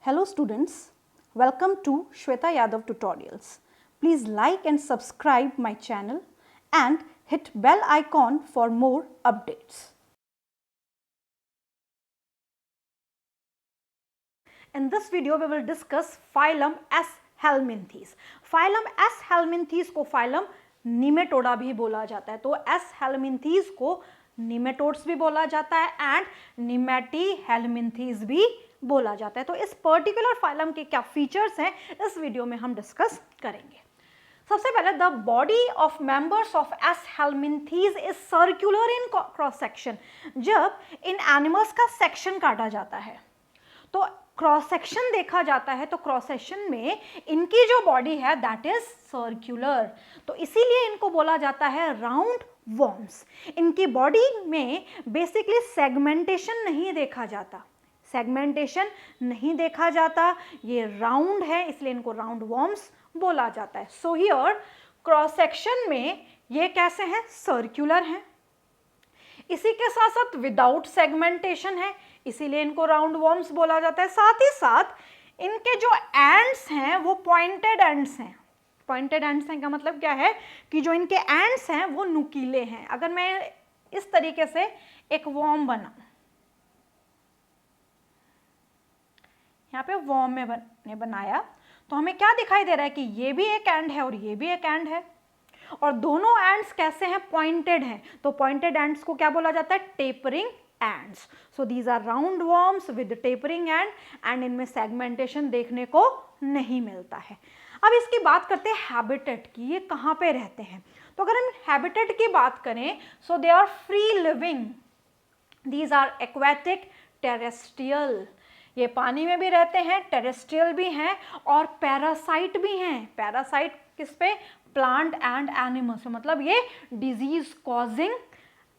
Hello students, welcome to Shweta Yadav Tutorials. Please like and subscribe my channel and hit bell icon for more updates. In this video we will discuss phylum S. helminthes. Phylum S. helminthes को phylum Nematoda भी बोला जाता है, तो S. helminthes को nematodes भी बोला जाता है एंड Nematihelminthes भी बोला जाता है। तो इस पर्टिकुलर फाइलम के क्या फीचर्स हैं इस वीडियो में हम डिस्कस करेंगे। सबसे पहले the body of members of S helminths is circular in cross section. जब इन एनिमल्स का सेक्शन काटा जाता है तो क्रॉस सेक्शन देखा जाता है, तो क्रॉस सेक्शन में इनकी जो बॉडी है दैट इज सर्कुलर, तो इसीलिए इनको बोला जाता है राउंड वॉर्म्स। इनकी बॉडी में बेसिकली सेगमेंटेशन नहीं देखा जाता, सेगमेंटेशन नहीं देखा जाता, ये राउंड है इसलिए इनको राउंड वॉर्म्स बोला जाता है। सो हियर क्रॉस सेक्शन में ये कैसे हैं, सर्कुलर हैं। इसी के साथ साथ विदाउट सेगमेंटेशन है इसीलिए इनको राउंड वॉर्म्स बोला जाता है। साथ ही साथ इनके जो एंड्स हैं वो पॉइंटेड एंड्स हैं। पॉइंटेड एंड्स हैं का मतलब क्या है कि जो इनके एंड्स हैं वो नुकीले हैं। अगर मैं इस तरीके से एक वॉर्म बनाऊं, यहाँ पे वॉर्म में बनाया तो हमें क्या दिखाई दे रहा है कि ये भी एक एंड है और ये भी एक एंड है, और दोनों एंड्स कैसे हैं, पॉइंटेड हैं। तो पॉइंटेड एंड्स को क्या बोला जाता है, tapering ends. So these are round worms with tapering end इनमें सेगमेंटेशन देखने को नहीं मिलता है। अब इसकी बात करते हैं हैबिटेट की, ये कहाँ पे रहते हैं। तो अगर हम हैबिटेट की बात करें so they are free living, these are aquatic terrestrial, ये पानी में भी रहते हैं, टेरेस्ट्रियल भी हैं और पैरासाइट भी हैं। पैरासाइट किस पे, प्लांट एंड एनिमल्स, मतलब ये डिजीज कॉजिंग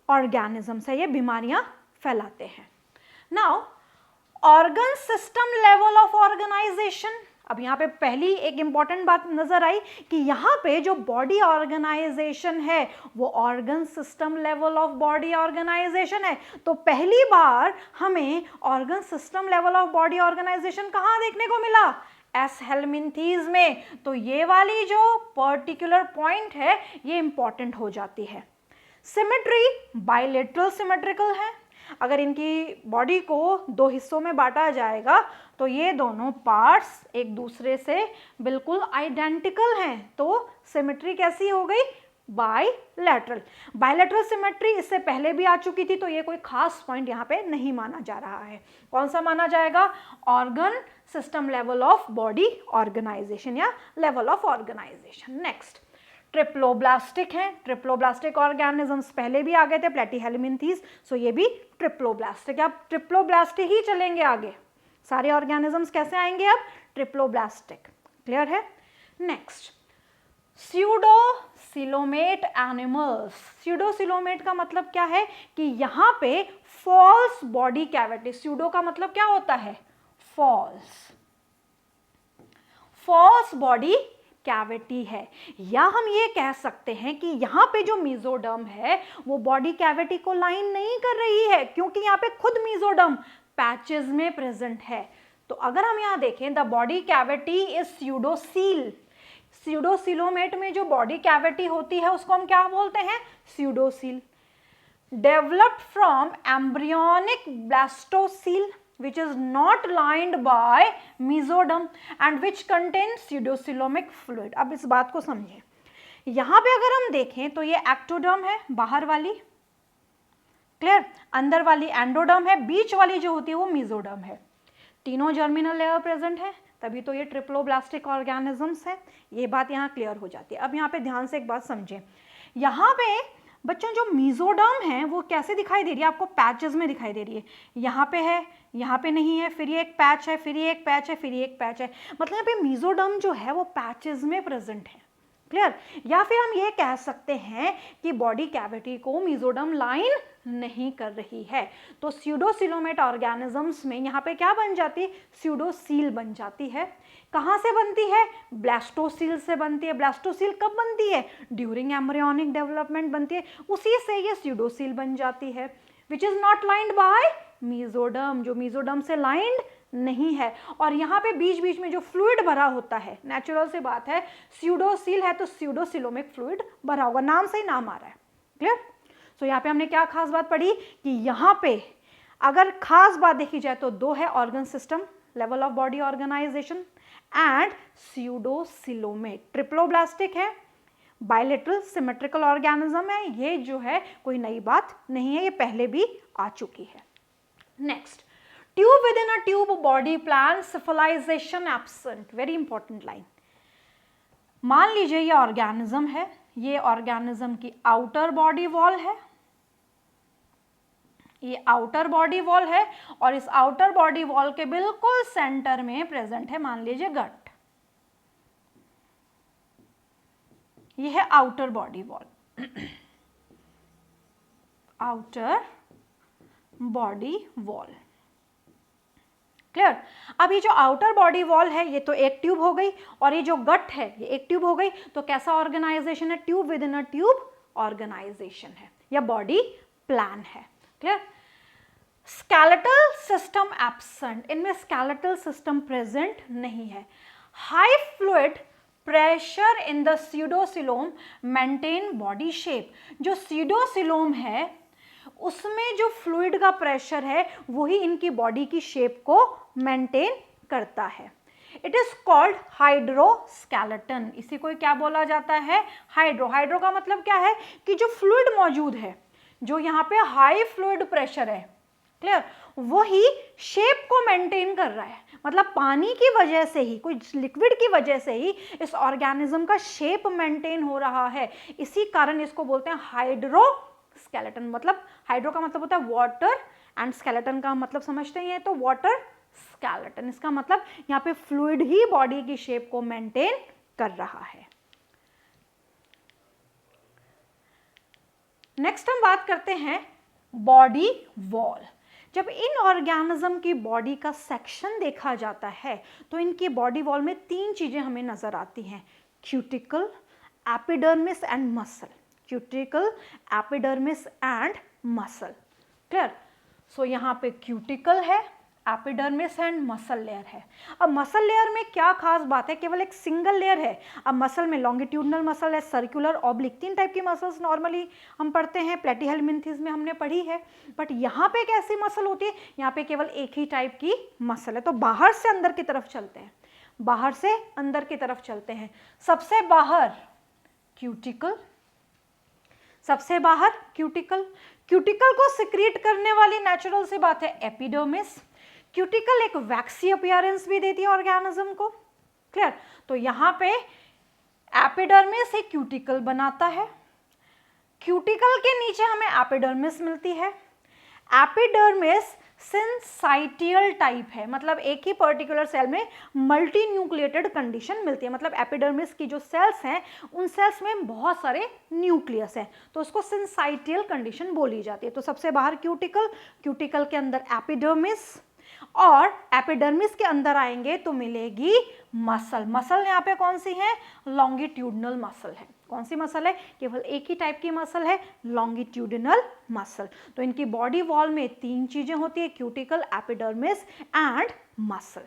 ऑर्गेनिजम्स है, ये बीमारियां फैलाते हैं। Now organ system level of organisation. अब यहाँ पे पहली एक इंपॉर्टेंट बात नजर आई कि यहाँ पे जो बॉडी ऑर्गेनाइजेशन है वो organ system level of body organisation है। तो पहली बार हमें organ system level of body organisation कहाँ देखने को मिला, एस हेलमिंथीज में। तो ये वाली जो पर्टिकुलर पॉइंट है ये इंपॉर्टेंट हो जाती है। सिमेट्री बाइलेटरल सिमेट्रिकल है। अगर इनकी बॉडी को दो हिस्सों में बांटा जाएगा तो ये दोनों पार्ट्स एक दूसरे से बिल्कुल आइडेंटिकल हैं, तो सिमेट्री कैसी हो गई, बाइलेटरल। बाइलेटरल सिमेट्री इससे पहले भी आ चुकी थी, तो ये कोई खास पॉइंट यहाँ पे नहीं माना जा रहा है। कौन सा माना जाएगा, organ system level of body organization या level of organization. Next triploblastic हैं। ट्रिप्लोब्लास्टिक ऑर्गेनिजम्स पहले भी आ गए थे, प्लेटीहेलमिंथीज, सो ये भी ट्रिप्लोब्लास्टिक। अब ट्रिप्लोब्लास्टिक ही चलेंगे आगे, सारे ऑर्गेनिजम्स कैसे आएंगे अब, ट्रिप्लोब्लास्टिक। क्लियर है। Next pseudocoelomate animals. स्यूडोसिलोमेट का मतलब क्या है कि यहाँ पे फॉल्स बॉडी कैविटी, स्यूडो का मतलब क्या होता है, फॉल्स, फॉल्स बॉडी कैविटी है। या हम ये कह सकते हैं कि यहाँ पे जो मेसोडर्म है वो बॉडी कैविटी को लाइन नहीं कर रही है, क्योंकि यहाँ पे खुद मेसोडर्म पैचेस में प्रेजेंट है। तो अगर हम यहाँ देखें the body cavity is pseudocoel. Pseudocoelomate में जो बॉडी कैविटी होती है उसको हम क्या बोलते हैं, pseudocoel. Developed from embryonic blastocoel which is not lined by mesoderm and which contains pseudocoelomic fluid। अब इस बात को समझें, यहाँ पे अगर हम देखें तो ये एक्टोडर्म है बाहर वाली, क्लियर, अंदर वाली एंडोडर्म है, बीच वाली जो होती है वो मेसोडर्म है। तीनों जर्मिनल लेयर प्रेजेंट है, तभी तो ये ट्रिप्लोब्लास्टिक ऑर्गेनिजम्स है। ये बात यहाँ क्लियर हो जाती है। अब यहाँ पे ध्यान से एक बात समझें, यहाँ पे बच्चों जो मेसोडर्म है वो कैसे दिखाई दे रही है, आपको पैचेस में दिखाई दे रही है। यहाँ पे है, यहाँ पे नहीं है, फिर ये एक पैच है, फिर ये एक पैच है, फिर ये एक पैच है, मतलब यहाँ पे मेसोडर्म जो है वो पैचेस में प्रेजेंट है। क्लियर। या फिर हम ये कह सकते हैं कि बॉडी कैविटी को मेसोडर्म लाइन नहीं कर रही है। तो स्यूडोसिलोमेट ऑर्गेनिजम्स में यहाँ पे क्या बन जाती है, स्यूडोसील बन जाती है। कहाँ से बनती है, ब्लास्टोसील से बनती है। ब्लास्टोसील कब बनती है, ड्यूरिंग एम्ब्रियोनिक डेवलपमेंट बनती है, उसी से ये स्यूडोसील बन जाती है, which is not lined by mesoderm, जो मेसोडर्म से लाइंड नहीं है। और यहाँ पे बीच बीच में जो फ्लूइड भरा होता है, नेचुरल से बात है, स्यूडोसील है तो स्यूडोसिलोमिक फ्लूइड भरा होगा, नाम से ही नाम आ रहा है। क्लियर? सो यहाँ पे हमने क्या खास बात पढ़ी कि यहाँ पे अगर खास बात देखी जाए तो दो है, organ system, level of body organisation and pseudocoelomate. Triploblastic है, बायलेटरल सिमेट्रिकल ऑर्गेनिज्म है, ये जो है कोई नई बात नहीं है, ये पहले भी आ चुकी है। Next, tube within a tube body plan, cephalization absent, very important line. मान लीजिए ये ऑर्गेनिज्म है, ये ऑर्गेनिज्म की आउटर बॉडी वॉल है, ये आउटर बॉडी वॉल है, और इस आउटर बॉडी वॉल के बिल्कुल सेंटर में प्रेजेंट है मान लीजिए गट। ये है outer body wall, outer body wall. Clear? अब ये जो आउटर बॉडी वॉल है ये तो एक ट्यूब हो गई, और ये जो गट है ये एक ट्यूब हो गई। तो कैसा ऑर्गेनाइजेशन है? Tube within a tube organisation है, या बॉडी प्लान है। क्लियर? स्केलेटल सिस्टम एब्सेंट, इनमें स्केलेटल सिस्टम प्रेजेंट नहीं है। High fluid pressure in the pseudocoelom maintain body shape. जो स्यूडोसिलोम है उसमें जो फ्लूइड का प्रेशर है वही इनकी बॉडी की शेप को मेंटेन करता है। It is called hydroskeleton. इसी को क्या बोला जाता है? हाइड्रो। हाइड्रो का मतलब क्या है कि जो फ्लूइड मौजूद है, जो यहाँ पे हाई फ्लूइड प्रेशर है, क्लियर, वही शेप को मेंटेन कर रहा है। मतलब पानी की वजह से ही, कोई लिक्विड की वजह से ही इस ऑर्गेनिज्म का शेप मेंटेन हो रहा है। इसी कारण इसको बोलते हैं हाइड्रोस्केलेटन। मतलब हाइड्रो का मतलब होता है वाटर, एंड स्केलेटन का मतलब समझते हैं तो वाटर स्केलेटन। इसका मतलब यहाँ पे फ्लूइड ही बॉडी की शेप को मेंटेन कर रहा है। नेक्स्ट हम बात करते हैं बॉडी वॉल। जब इन ऑर्गेनिज्म की बॉडी का सेक्शन देखा जाता है तो इनकी बॉडी वॉल में तीन चीजें हमें नजर आती हैं, cuticle, epidermis and muscle. Cuticle, epidermis and muscle. Clear? So यहाँ पे क्यूटिकल है, एपिडर्मिस एंड मसल लेयर है। अब मसल लेयर में क्या खास बात है? केवल एक सिंगल लेयर है। अब मसल में लॉन्गिट्यूडनल मसल है, सर्कुलर, ऑब्लिक, तीन टाइप की मसल्स नॉर्मली हम पढ़ते हैं, प्लेटीहेलमिन्थेस में हमने पढ़ी है। बट यहाँ पे एक ऐसी मसल होती है, यहाँ पे केवल एक ही टाइप की मसल है। तो बाहर से अंदर की तरफ चलते हैं, बाहर से अंदर की तरफ चलते हैं। सबसे बाहर क्यूटिकल, सबसे बाहर क्यूटिकल। क्यूटिकल को सिक्रीट करने वाली नेचुरल सी बात है एपिडर्मिस। क्यूटिकल एक वैक्सी अपीयरेंस भी देती है ऑर्गेनिज्म को। क्लियर? तो यहाँ पे एपिडर्मिस एक क्यूटिकल बनाता है, क्यूटिकल के नीचे हमें एपिडर्मिस मिलती है। एपिडर्मिस सिंसाइटियल टाइप है, मतलब एक ही पर्टिकुलर सेल में मल्टी न्यूक्लिएटेड कंडीशन मिलती है। मतलब एपिडर्मिस की जो सेल्स हैं उन सेल्स में बहुत सारे न्यूक्लियस हैं, तो उसको सिंसाइटियल कंडीशन बोली जाती है। तो सबसे बाहर क्यूटिकल, क्यूटिकल के अंदर एपिडर्मिस, और एपिडर्मिस के अंदर आएंगे तो मिलेगी मसल। मसल यहाँ पे कौन सी है? लॉन्गिट्यूडनल मसल है। कौन सी मसल है? केवल एक ही टाइप की मसल है, लॉन्गिट्यूडिनल मसल। तो इनकी बॉडी वॉल में तीन चीजें होती है, cuticle, epidermis and muscle.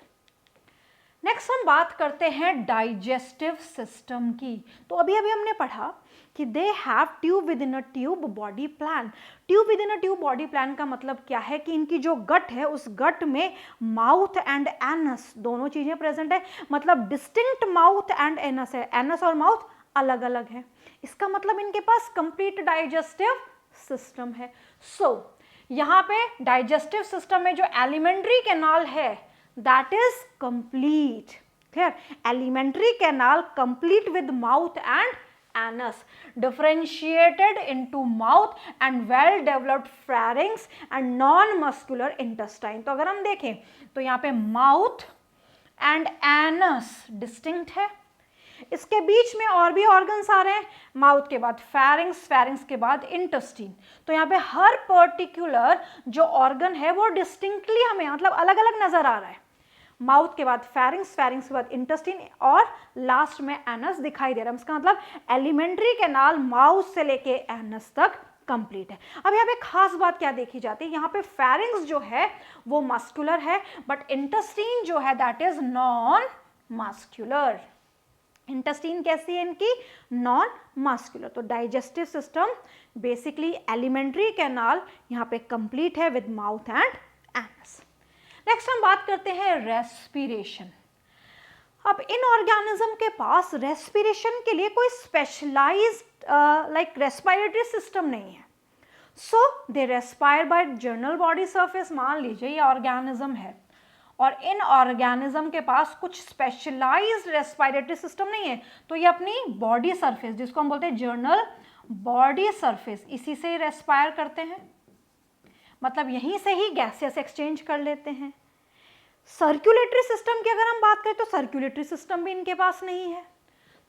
Next हम बात करते हैं डाइजेस्टिव सिस्टम की। तो अभी अभी हमने पढ़ा कि they have tube within a tube body plan. Tube within a tube body plan का मतलब क्या है कि इनकी जो गट है उस गट में माउथ एंड एनस दोनों चीजें प्रेजेंट है। मतलब डिस्टिंक्ट माउथ एंड एनस है, एनस और माउथ अलग अलग है। इसका मतलब इनके पास कंप्लीट डाइजेस्टिव सिस्टम है। सो यहाँ पे डाइजेस्टिव सिस्टम में जो एलिमेंट्री कैनाल है that is complete. Clear? Alimentary canal complete with mouth and anus, differentiated into mouth and well developed pharynx and non-muscular intestine। तो अगर हम देखें तो यहाँ पे mouth and anus distinct है, इसके बीच में और भी ऑर्गन्स आ रहे हैं, माउथ के बाद pharynx, pharynx के बाद intestine। तो यहाँ पे हर पर्टिकुलर जो ऑर्गन है वो डिस्टिंक्टली हमें मतलब अलग अलग नजर आ रहा है। माउथ के बाद pharynx, pharynx के बाद इंटेस्टाइन और लास्ट में एनस दिखाई दे रहा है। इसका मतलब एलिमेंट्री कैनाल माउथ से लेके एनस तक कंप्लीट है। अब यहाँ पे खास बात क्या देखी जाती है, यहाँ पे फेरिंग्स जो है वो मस्कुलर है, बट इंटेस्टाइन जो है that is non muscular. Intestine कैसी है इनकी, नॉन मस्कुलर। तो digestive system basically alimentary canal यहाँ पे कंप्लीट है with mouth and anus. Next हम बात करते हैं रेस्पिरेशन। अब इन ऑर्गेनिज्म के पास रेस्पिरेशन के लिए कोई स्पेशलाइज्ड लाइक रेस्पिरेटरी सिस्टम नहीं है, so they respire by general body surface. मान लीजिए ये ऑर्गेनिज्म है और इन ऑर्गेनिज्म के पास कुछ स्पेशलाइज्ड रेस्पिरेटरी सिस्टम नहीं है, तो ये अपनी बॉडी सरफेस, जिसको हम बोलते हैं जर्नल बॉडी सरफेस, इसी से रेस्पायर करते हैं, मतलब यहीं से ही गैसेस एक्सचेंज कर लेते हैं। सर्कुलेटरी सिस्टम की अगर हम बात करें तो सर्कुलेटरी सिस्टम भी इनके पास नहीं है,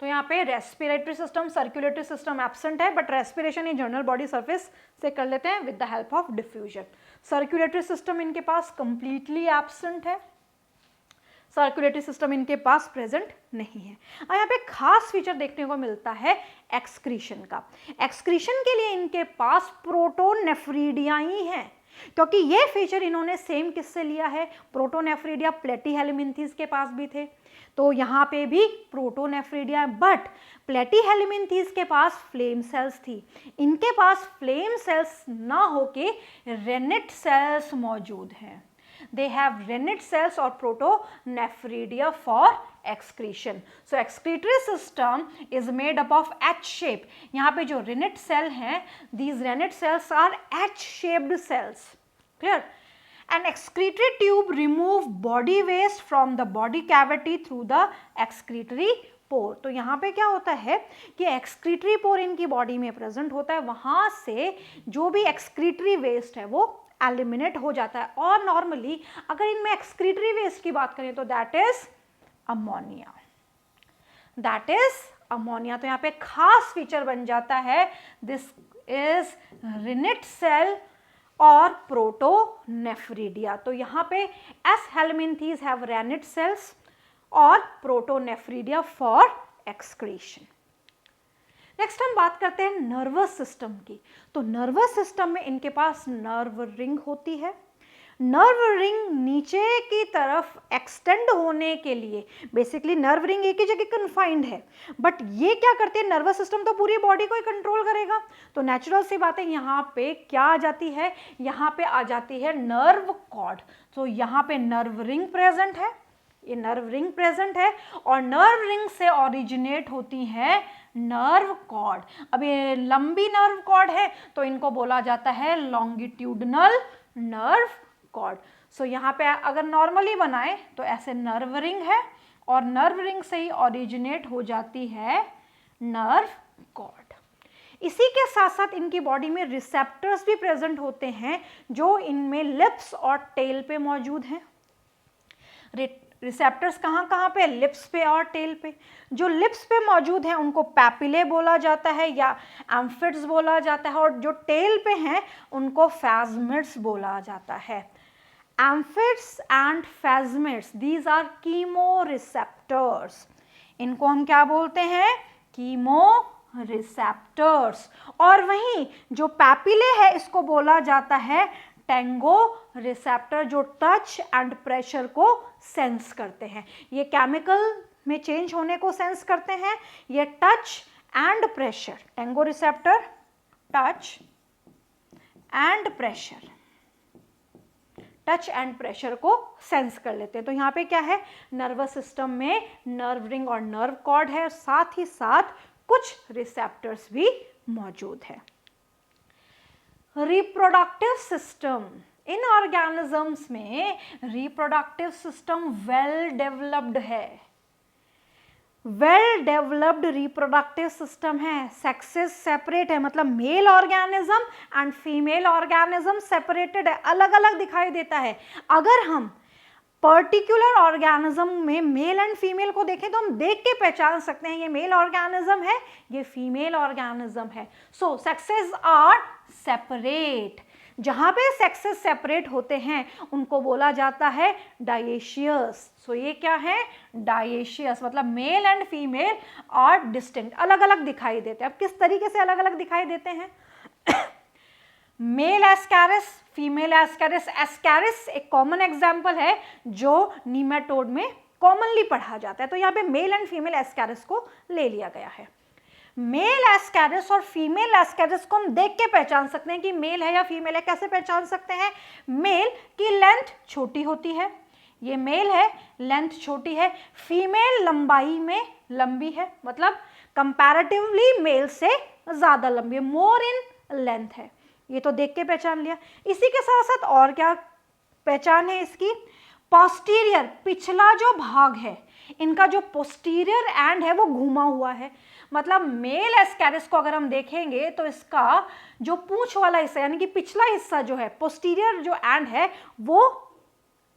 तो यहाँ पे respiratory system, circulatory system absent है, बट रेस्पिरेशन ये जर्नल बॉडी सरफेस से कर लेते हैं with the help of diffusion. Circulatory system इनके पास कंप्लीटली एब्सेंट है, सर्कुलेटरी सिस्टम इनके पास प्रेजेंट नहीं है। और यहाँ पे खास फीचर देखने को मिलता है एक्सक्रीशन का। एक्सक्रीशन के लिए इनके पास प्रोटोनेफ्रीडिया ही है, क्योंकि ये फीचर इन्होंने सेम किससे लिया है, प्रोटोनेफ्रीडिया प्लेटीहेलमिन्थीज के पास भी थे, तो यहाँ पे भी प्रोटोनेफ्रीडिया, बट प्लेटीहेलमिन्थीज के पास फ्लेम सेल्स थी, इनके पास फ्लेम सेल्स ना होके रेनिट सेल्स मौजूद हैं। They have rennet cells or protonephridia for excretion. So excretory system is made up of H-shape. यहाँ पे जो rennet cell हैं, these rennet cells are H-shaped cells. Clear? An excretory tube remove body waste from the body cavity through the excretory pore. तो यहाँ पे क्या होता है कि excretory pore इनकी बॉडी में प्रेजेंट होता है, वहाँ से जो भी excretory waste है वो एलिमिनेट हो जाता है। और नॉर्मली अगर इनमें एक्सक्रीटरी वेस्ट की बात करें तो that is ammonia, that is ammonia. तो यहाँ पे खास फीचर बन जाता है, दिस इज रिनिट सेल और प्रोटोनेफ्रिडिया। तो यहाँ पे एस हेलमिन्थीज हैव रेनिट सेल्स और प्रोटोनेफ्रिडिया फॉर एक्सक्रीशन। नेक्स्ट हम बात करते हैं नर्वस सिस्टम की। तो नर्वस सिस्टम में इनके पास नर्व रिंग होती है। नर्व रिंग नीचे की तरफ एक्सटेंड होने के लिए, बेसिकली नर्व रिंग एक ही जगह कन्फाइंड है, बट ये क्या करते हैं, नर्वस सिस्टम तो पूरी बॉडी को ही कंट्रोल करेगा, तो नेचुरल सी बात है यहाँ पे क्या आ जाती है, यहाँ पे आ जाती है नर्व कॉर्ड। तो यहाँ पे नर्व रिंग प्रेजेंट है, ये नर्व रिंग प्रेजेंट है, और नर्व रिंग से ओरिजिनेट होती है नर्व कॉर्ड। अब ये लंबी नर्व कॉर्ड है तो इनको बोला जाता है लॉन्गिट्यूडनल नर्व कॉर्ड। सो यहाँ पे अगर नॉर्मली बनाए तो ऐसे नर्व रिंग है, और नर्व रिंग से ही ओरिजिनेट हो जाती है नर्व कॉर्ड। इसी के साथ साथ इनकी बॉडी में रिसेप्टर्स भी प्रेजेंट होते हैं, जो इनमें लिप्स और टेल पे मौजूद हैं। रिसेप्टर्स कहाँ कहाँ पे, लिप्स पे और टेल पे। जो लिप्स पे मौजूद हैं उनको पैपिले बोला जाता है या एम्फिड्स बोला जाता है, और जो टेल पे हैं उनको फैज्मिड्स बोला जाता है। Amphids and phasmids, these are chemoreceptors. इनको हम क्या बोलते हैं, कीमो रिसेप्टर्स। और वहीं जो पैपिले है इसको बोला जाता है टेंगो रिसेप्टर, जो टच एंड प्रेशर को सेंस करते हैं। ये केमिकल में चेंज होने को सेंस करते हैं, ये touch and pressure, tango receptor touch and pressure, touch and pressure को सेंस कर लेते हैं। तो यहाँ पे क्या है, नर्वस सिस्टम में नर्व रिंग और नर्व कॉर्ड है, साथ ही साथ कुछ रिसेप्टर्स भी मौजूद है। रिप्रोडक्टिव सिस्टम, इन ऑर्गेनिजम्स में रिप्रोडक्टिव सिस्टम वेल डेवलप्ड है, वेल डेवलप्ड रिप्रोडक्टिव सिस्टम है। सेक्सेस सेपरेट है, मतलब male organism and female organism separated है, अलग अलग दिखाई देता है। अगर हम पर्टिकुलर ऑर्गेनिज्म में मेल एंड फीमेल को देखें तो हम देख के पहचान सकते हैं ये मेल ऑर्गेनिज्म है, ये फीमेल ऑर्गेनिज्म है। सो सेक्सेस आर सेपरेट। जहां पे सेक्सेस सेपरेट होते हैं उनको बोला जाता है डायेशियस। सो ये क्या है, डायेशियस, मतलब male and female are distinct, अलग अलग दिखाई देते हैं। अब किस तरीके से अलग अलग दिखाई देते हैं male Ascaris, female Ascaris. Ascaris एक कॉमन एग्जाम्पल है जो नीमेटोड में कॉमनली पढ़ा जाता है, तो यहाँ पे मेल एंड फीमेल एस्कैरिस को ले लिया गया है। मेल एस्कैरिस और फीमेल एस्कैरिस को हम देख के पहचान सकते हैं कि मेल है या फीमेल है। कैसे पहचान सकते हैं? मेल की लेंथ छोटी होती है, ये मेल है, लेंथ छोटी है। फीमेल लंबाई में लंबी है, मतलब कंपैरेटिवली मेल से ज्यादा लंबी है, मोर इन लेंथ है। ये तो देख के पहचान लिया। इसी के साथ साथ और क्या पहचान है इसकी? पोस्टीरियर, पिछला जो भाग है, इनका जो पोस्टीरियर एंड है वो घुमा हुआ है। मतलब मेल एस्कैरिस को अगर हम देखेंगे तो इसका जो पूंछ वाला हिस्सा यानी कि पिछला हिस्सा जो है, पोस्टीरियर जो एंड है वो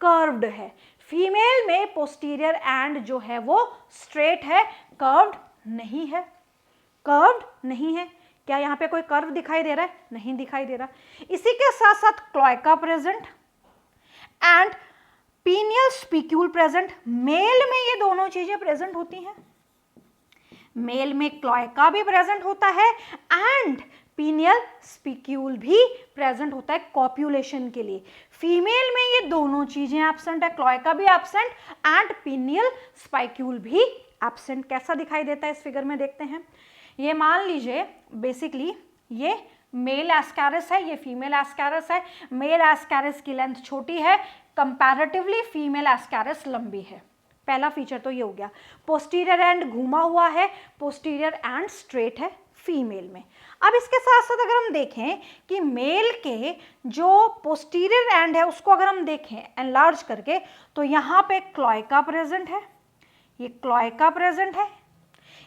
कर्व्ड है। फीमेल में पोस्टीरियर एंड जो है वो स्ट्रेट है, कर्व्ड नहीं है। कर्व्ड नहीं है। क्या यहाँ पे कोई कर्व दिखाई दे रहा है? नहीं दिखाई दे रहा। इसी के साथ साथ cloaca present and penial spicule present. Male में ये दोनों चीजें प्रेजेंट होती हैं। मेल में क्लोएका भी प्रेजेंट होता है एंड पीनियल स्पिक्यूल भी प्रेजेंट होता है कॉप्यूलेशन के लिए। फीमेल में ये दोनों चीजें एब्सेंट है, क्लोएका भी एब्सेंट एंड पीनियल स्पाइक्यूल भी एब्सेंट। कैसा दिखाई देता है इस फिगर में? देखते हैं। ये मान लीजिए बेसिकली ये मेल एस्कैरिस है, ये फीमेल एस्कैरिस है। मेल एस्कैरिस की लेंथ छोटी है, कंपैरेटिवली फीमेल एस्कैरिस लंबी है। पहला फीचर तो ये हो गया। पोस्टीरियर एंड घुमा हुआ है, पोस्टीरियर एंड स्ट्रेट है फीमेल में। अब इसके साथ साथ अगर हम देखें कि मेल के जो पोस्टीरियर एंड है उसको अगर हम देखें एनलार्ज करके, तो यहाँ पे क्लोएका प्रेजेंट है, ये क्लोएका प्रेजेंट है।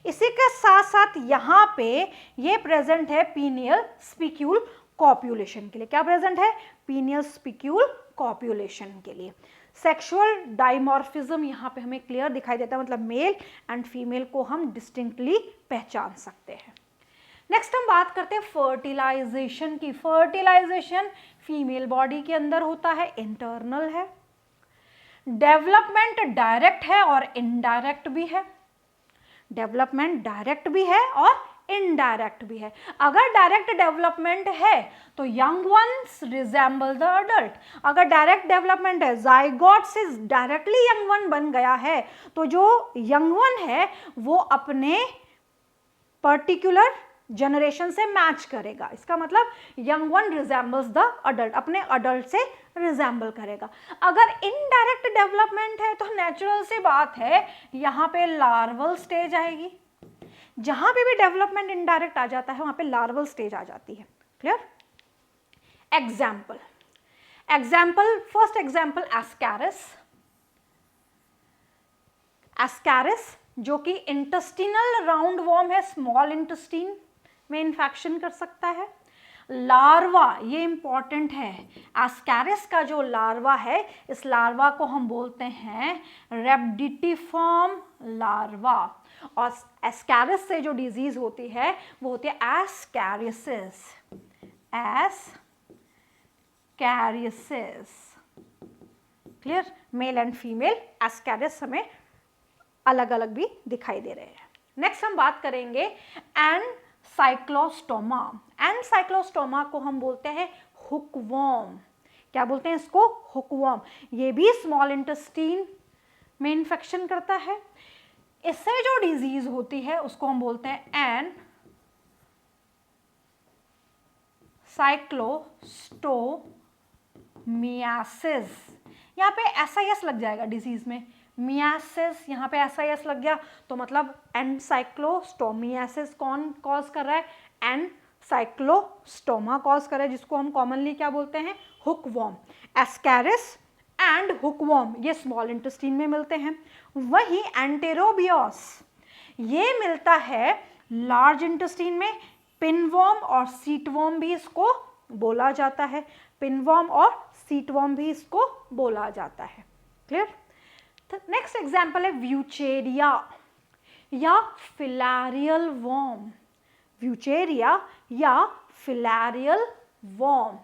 इसी के साथ साथ यहाँ पे ये प्रेजेंट है पीनियल स्पिक्यूल कॉप्यूलेशन के लिए। क्या प्रेजेंट है? पीनियल स्पिक्यूल कॉप्यूलेशन के लिए। सेक्सुअल डाइमॉर्फिज्म यहाँ पे हमें क्लियर दिखाई देता है, मतलब मेल एंड फीमेल को हम डिस्टिंक्टली पहचान सकते हैं। नेक्स्ट हम बात करते हैं फर्टिलाइजेशन की। फर्टिलाइजेशन फीमेल बॉडी के अंदर होता है, इंटरनल है। डेवलपमेंट डायरेक्ट है और इनडायरेक्ट भी है। डेवलपमेंट डायरेक्ट भी है और इनडायरेक्ट भी है। अगर डायरेक्ट डेवलपमेंट है तो young ones resemble the adult. अगर डायरेक्ट डेवलपमेंट है, जाइगोट से डायरेक्टली यंग वन बन गया है, तो जो यंग वन है वो अपने पर्टिकुलर जनरेशन से मैच करेगा। इसका मतलब young one resembles the adult, अपने अडल्ट से रिजेंबल करेगा। अगर इनडायरेक्ट डेवलपमेंट है तो नेचुरल सी बात है यहाँ पे लार्वल स्टेज आएगी। जहां पे भी डेवलपमेंट इनडायरेक्ट आ जाता है वहां पे लार्वल स्टेज आ जाती है। Clear? Example, first example Ascaris. Ascaris जो कि इंटेस्टिनल राउंड वॉर्म है, स्मॉल इंटेस्टीन में इन्फेक्शन कर सकता है। लार्वा, ये इंपॉर्टेंट है। एस्कैरिस का जो लार्वा है, इस लार्वा को हम बोलते हैं रेप्टिफॉर्म लार्वा। और एस्कैरिस से जो डिजीज होती है वो होती है ascariasis. Ascariasis. Clear? Mail and female Ascaris हमें अलग अलग भी दिखाई दे रहे हैं। नेक्स्ट हम बात करेंगे एनसाइक्लोस्टोमा। एनसाइक्लोस्टोमा को हम बोलते हैं हुकवॉर्म। क्या बोलते हैं इसको? हुकवॉर्म। ये भी स्मॉल इंटेस्टीन में इन्फेक्शन करता है। इससे जो डिजीज होती है उसको हम बोलते हैं एनसाइक्लोस्टोमियासिस। यहाँ पे एसआईएस लग जाएगा डिजीज में, मियासिस यहाँ पे एसआईएस लग गया, तो मतलब एनसाइक्लोस्टोमियासिस कौन कॉज कर रहा है? एनसाइक्लोस्टोमा कॉज कर रहा है, जिसको हम कॉमनली क्या बोलते हैं? हुकवॉर्म। एस्कैरिस एंड हुकवॉर्म ये स्मॉल इंटेस्टीन में मिलते हैं। वहीं एंटेरोबियोस ये मिलता है लार्ज इंटेस्टीन में। पिनवॉर्म और सीटवॉर्म भी इसको बोला जाता है। पिनवॉर्म और सीटवॉर्म भी इसको बोला जाता है। क्लियर? नेक्स्ट एग्जाम्पल है व्यूचेरिया या फिलैरियल वॉर्म। व्यूचेरिया या filarial worm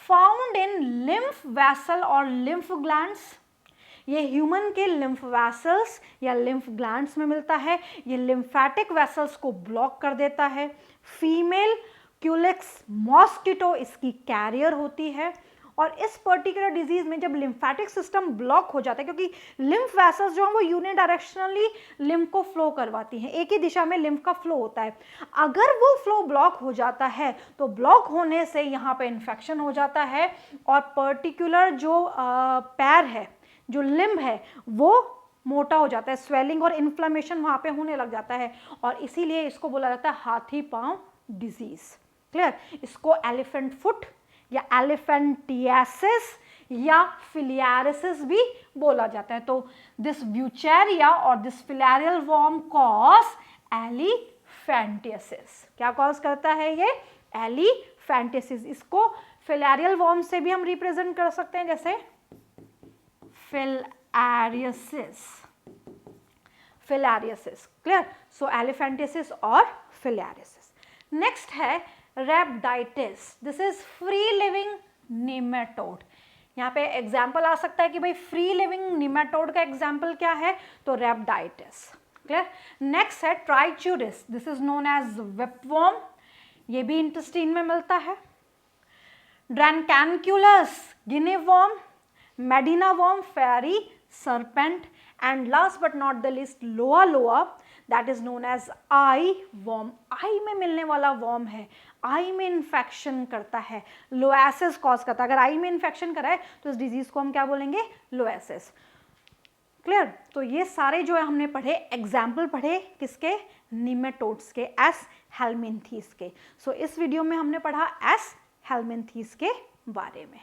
found in lymph vessel और लिम्फ ग्लैंड्स। ये ह्यूमन के लिम्फ वेसल्स या लिम्फ ग्लैंड्स में मिलता है। ये लिम्फेटिक वेसल्स को ब्लॉक कर देता है। फीमेल क्यूलेक्स मॉस्किटो इसकी कैरियर होती है। और इस पर्टिकुलर डिजीज में जब लिम्फेटिक सिस्टम ब्लॉक हो जाता है, क्योंकि लिम्फ वेसल्स जो है वो यूनिडायरेक्शनली लिम्फ को फ्लो करवाती हैं, एक ही दिशा में लिम्फ का फ्लो होता है, अगर वो फ्लो ब्लॉक हो जाता है तो ब्लॉक होने से यहाँ पे इन्फेक्शन हो जाता है और पर्टिकुलर जो पैर है, जो लिम्ब है, वो मोटा हो जाता है, स्वेलिंग और इन्फ्लेमेशन वहाँ पे होने लग जाता है, और इसीलिए इसको बोला जाता है हाथी पांव डिजीज। क्लियर? इसको एलिफेंट फुट या एलिफेंटियासिस या फिलियारिसिस भी बोला जाता है। तो दिस ब्यूचेरिया और दिस फिलैरियल वॉर्म कॉज एलिफेंटियासिस। क्या कॉज करता है ये? एलिफेंटियासिस। इसको फिलैरियल वॉर्म से भी हम रिप्रेजेंट कर सकते हैं, जैसे फिलैरियसिस, फिलैरियसिस। क्लियर? सो एलिफेंटियासिस और फिलैरियसिस। नेक्स्ट है Rhabditis. This is free living nematode. यहाँ पे एग्जाम्पल आ सकता है कि भाई फ्री लिविंग निमेटोड का एग्जाम्पल क्या है, तो रैबिडाइटिस। क्लियर? नेक्स्ट है Trichuris. This is known as whipworm, ये भी इंटेस्टाइन में मिलता है। Dracunculus guinea worm, Medina worm, fiery serpent, and last but not the least loa loa, that is known as eye worm। आई में मिलने वाला worm है, आई में इन्फेक्शन करता है, लोएसिस कॉज करता है। अगर आई में इन्फेक्शन कराए तो इस डिजीज को हम क्या बोलेंगे? लोएसिस। क्लियर? तो ये सारे जो है हमने पढ़े, एग्जाम्पल पढ़े किसके? निमेटोड्स के, एस हेलमिंथीस के। सो इस वीडियो में हमने पढ़ा एस हेलमिंथीस के बारे में।